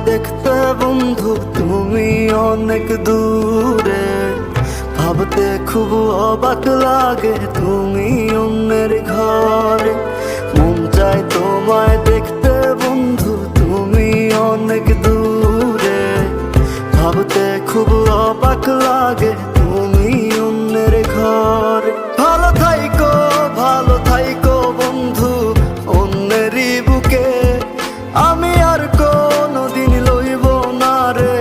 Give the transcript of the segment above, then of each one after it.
দেখতে বন্ধু তুমি অনেক দূরে, ভাবতে খুব অবাক লাগে তুমি অন্যের ঘরে। মন চায় তোমায় দেখতে বন্ধু তুমি অনেক দূরে, ভাবতে খুব অবাক লাগে তুমি অন্যের ঘরে। ভালো থাইকো বন্ধু অন্যেরই বুকে, আমি আর কোনোদিন লইব না রে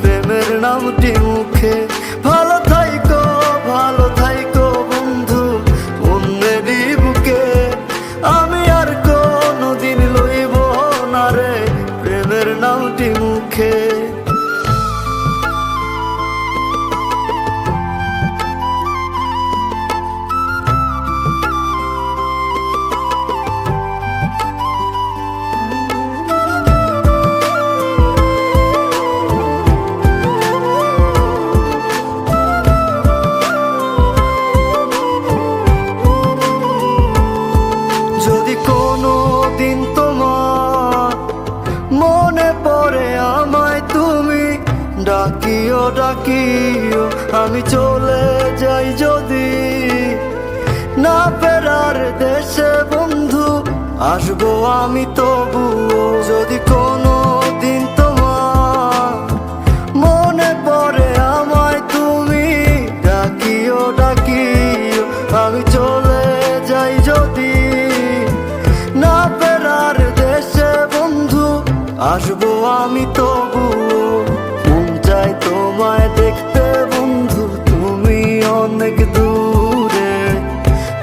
প্রেমের নামটি মুখে। ভালো থাইকো বন্ধু অন্যেরই বুকে, আমি আর কোনোদিন লইব না রে প্রেমের নামটি মুখে। যদি কোনো দিন তোমার মনে পড়ে আমায় তুমি ডাকিও, আমি চলে যাই যদি না ফেরার দেশে বন্ধু, আসবো আমি তবুও। যদি কোনো দিন তোমার মনে পড়ে আমায় তুমি ডাকিও, আমি চলে যাই যদি না ফেরার দেশে বন্ধু, আসবো আমি তবুও। মন চায় তোমায় দেখতে বন্ধু তুমি অনেক দূরে,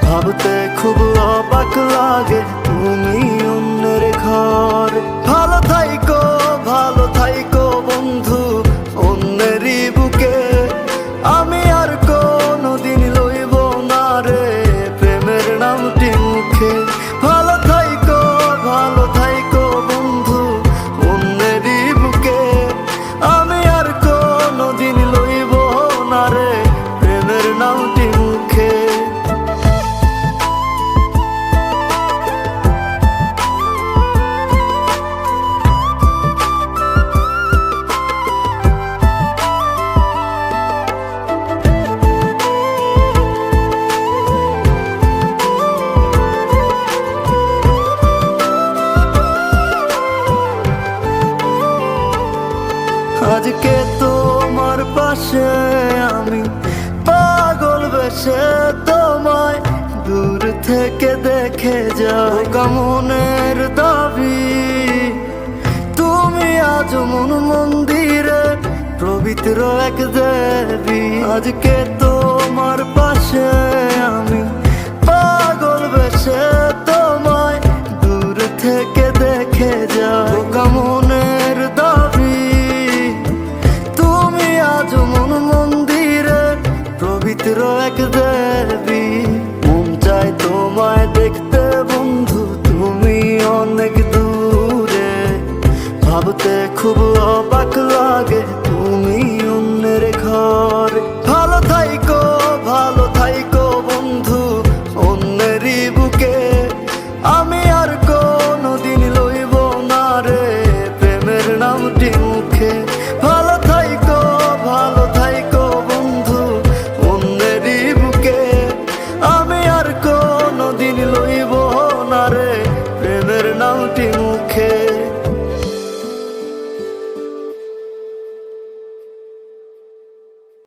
ভাবতে খুব অবাক লাগে তুমি অন্যের ঘরে। ভালো থাইকো বন্ধু অন্যেরই বুকে, আমি আর কোনোদিন লইব না রে প্রেমের নামটি মুখে। ভালো থাইকো বন্ধু অন্যেরই বুকে, আমি আর কোনোদিন লইব না রে প্রেমের নামটি মুখে। আজকে তোমার পাশে আমি পাগল বেশে তোমায় দূর থেকে দেখে যাই। মনের দাবি তুমি আজ মন মন্দিরে পবিত্র এক দেবী। আজকে তোমার পাশে আমি পাগল বেশে তোমায় দূর থেকে দেখে যাই। মনের দাবি আজ মন মন্দিরে পবিত্র এক দেবী। মন চায় তোমায় দেখতে বন্ধু তুমি অনেক দূরে, ভাবতে খুব অবাক লাগে তুমি অন্যের ঘরে। ভালো থাইকো বন্ধু অন্যেরই বুকে, আমি আর কোনোদিন লইব না রে প্রেমের নামটি মুখে। ভালো থাইকো বন্ধু অন্যেরই বুকে, আমি আর কোনোদিন লইব না রে প্রেমের নামটি মুখে।